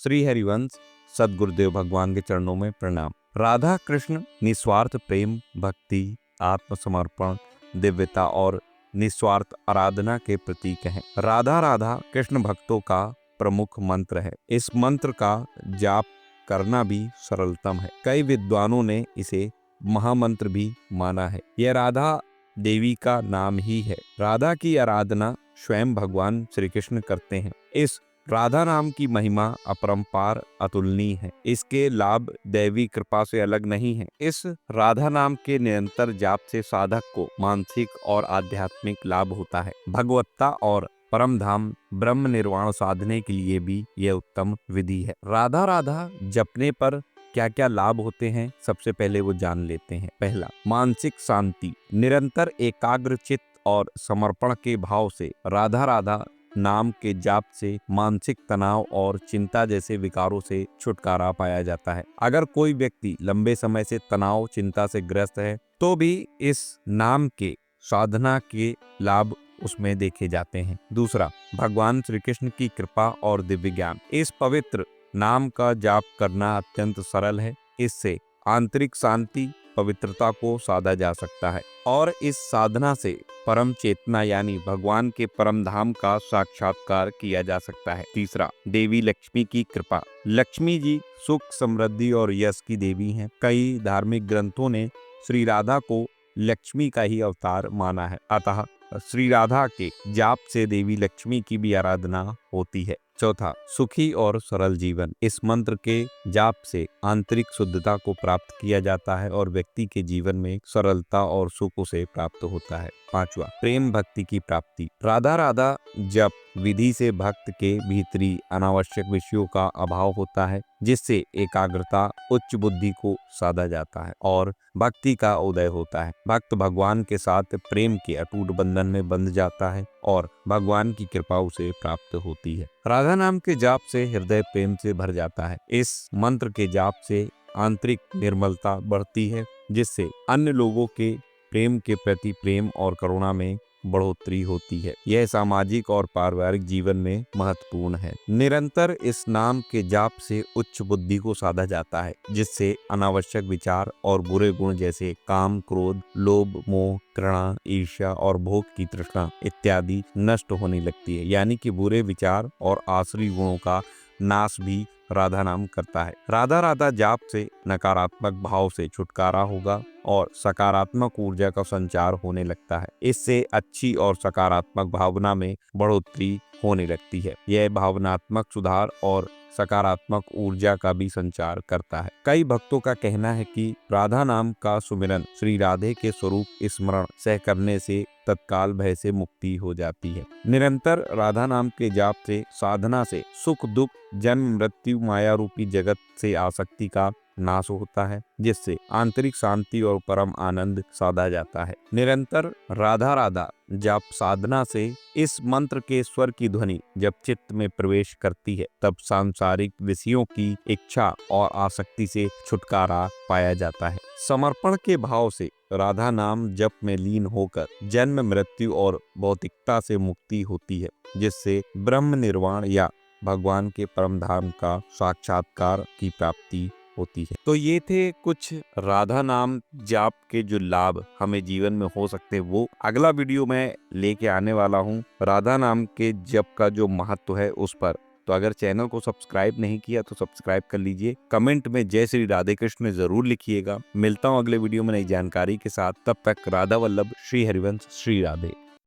श्री हरिवंश सदगुरुदेव भगवान के चरणों में प्रणाम। राधा कृष्ण निस्वार्थ प्रेम, भक्ति, आत्मसमर्पण, दिव्यता और निस्वार्थ आराधना के प्रतीक हैं। राधा राधा कृष्ण भक्तों का प्रमुख मंत्र है। इस मंत्र का जाप करना भी सरलतम है। कई विद्वानों ने इसे महामंत्र भी माना है। यह राधा देवी का नाम ही है। राधा की आराधना स्वयं भगवान श्री कृष्ण करते हैं। इस राधा नाम की महिमा अपरंपार अतुलनीय है। इसके लाभ दैवी कृपा से अलग नहीं है। इस राधा नाम के निरंतर जाप से साधक को मानसिक और आध्यात्मिक लाभ होता है। भगवत्ता और परम धाम ब्रह्म निर्वाण साधने के लिए भी यह उत्तम विधि है। राधा राधा जपने पर क्या क्या लाभ होते हैं, सबसे पहले वो जान लेते हैं। पहला, मानसिक शांति। निरंतर एकाग्र चित्त और समर्पण के भाव से राधा राधा नाम के जाप से मानसिक तनाव और चिंता जैसे विकारों से छुटकारा पाया जाता है। अगर कोई व्यक्ति लंबे समय से तनाव चिंता से ग्रस्त है तो भी इस नाम के साधना के लाभ उसमें देखे जाते हैं। दूसरा, भगवान श्री कृष्ण की कृपा और दिव्य ज्ञान। इस पवित्र नाम का जाप करना अत्यंत सरल है। इससे आंतरिक शांति, पवित्रता को साधा जा सकता है और इस साधना से परम चेतना यानी भगवान के परम धाम का साक्षात्कार किया जा सकता है। तीसरा, देवी लक्ष्मी की कृपा। लक्ष्मी जी सुख, समृद्धि और यश की देवी हैं। कई धार्मिक ग्रंथों ने श्री राधा को लक्ष्मी का ही अवतार माना है। अतः श्री राधा के जाप से देवी लक्ष्मी की भी आराधना होती है। चौथा, सुखी और सरल जीवन। इस मंत्र के जाप से आंतरिक शुद्धता को प्राप्त किया जाता है और व्यक्ति के जीवन में सरलता और सुख उसे प्राप्त होता है। पांचवा, प्रेम भक्ति की प्राप्ति। राधा राधा जप विधि से भक्त के भीतरी अनावश्यक विषयों का अभाव होता है, जिससे एकाग्रता, उच्च बुद्धि को साधा जाता है और भक्ति का उदय होता है। भक्त भगवान के साथ प्रेम के अटूट बंधन में बंध जाता है और भगवान की कृपा उसे प्राप्त होती है। राधा नाम के जाप से हृदय प्रेम से भर जाता है। इस मंत्र के जाप से आंतरिक निर्मलता बढ़ती है, जिससे अन्य लोगों के प्रेम के प्रति प्रेम और करुणा में बढ़ोतरी होती है। यह सामाजिक और पारिवारिक जीवन में महत्वपूर्ण है। निरंतर इस नाम के जाप से उच्च बुद्धि को साधा जाता है, जिससे अनावश्यक विचार और बुरे गुण जैसे काम, क्रोध, लोभ, मोह, घृणा, ईर्ष्या और भोग की तृष्णा इत्यादि नष्ट होने लगती है। यानी कि बुरे विचार और आसुरी गुणों का नाश भी राधा नाम करता है। राधा राधा जाप से नकारात्मक भाव से छुटकारा होगा और सकारात्मक ऊर्जा का संचार होने लगता है। इससे अच्छी और सकारात्मक भावना में बढ़ोतरी होने लगती है। यह भावनात्मक सुधार और सकारात्मक ऊर्जा का भी संचार करता है। कई भक्तों का कहना है कि राधा नाम का सुमिरन श्री राधे के स्वरूप स्मरण सह करने से तत्काल भय से मुक्ति हो जाती है। निरंतर राधा नाम के जाप से साधना से सुख, दुख, जन्म, मृत्यु, माया रूपी जगत से आसक्ति का नाश होता है, जिससे आंतरिक शांति और परम आनंद साधा जाता है। निरंतर राधा राधा जाप साधना से इस मंत्र के स्वर की ध्वनि जब चित्त में प्रवेश करती है, तब सांसारिक विषयों की इच्छा और आसक्ति से छुटकारा पाया जाता है। समर्पण के भाव से राधा नाम जप में लीन होकर जन्म, मृत्यु और भौतिकता से मुक्ति होती है, जिससे ब्रह्म निर्वाण या भगवान के परम धाम का साक्षात्कार की प्राप्ति होती है। तो ये थे कुछ राधा नाम जाप के जो लाभ हमें जीवन में हो सकते हैं, वो अगला वीडियो में लेके आने वाला हूँ। राधा नाम के जप का जो महत्व है उस पर। तो अगर चैनल को सब्सक्राइब नहीं किया तो सब्सक्राइब कर लीजिए। कमेंट में जय श्री राधे कृष्ण जरूर लिखिएगा। मिलता हूँ अगले वीडियो में नई जानकारी के साथ। तब तक राधा वल्लभ, श्री हरिवंश, श्री राधे।